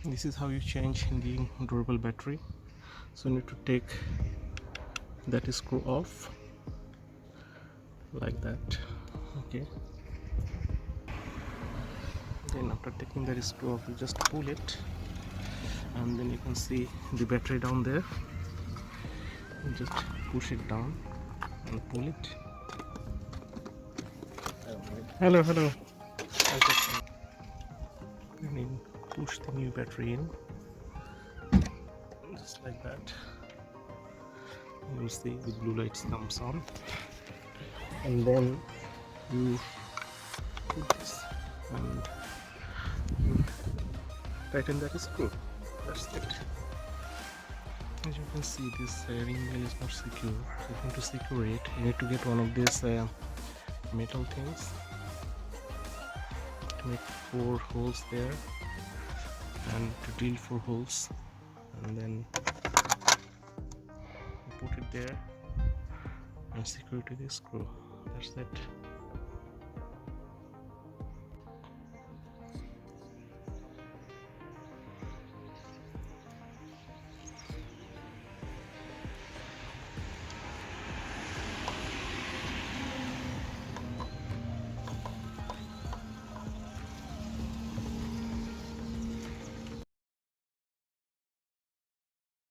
This is how you change the doorbell battery. So you need to take that screw off like that. Okay, then after taking that screw off, you just pull it, and then you can see the battery down there. You just push it down and pull it. Hello. And then push the new battery in, just like that. You see the blue lights comes on, and then you put this and you tighten that screw. That's it. As you can see, this ring bell is not secure. So if you want to secure it, you need to get one of these metal things to make 4 holes there, and to drill 4 holes, and then you put it there and secure it with a screw. That's it.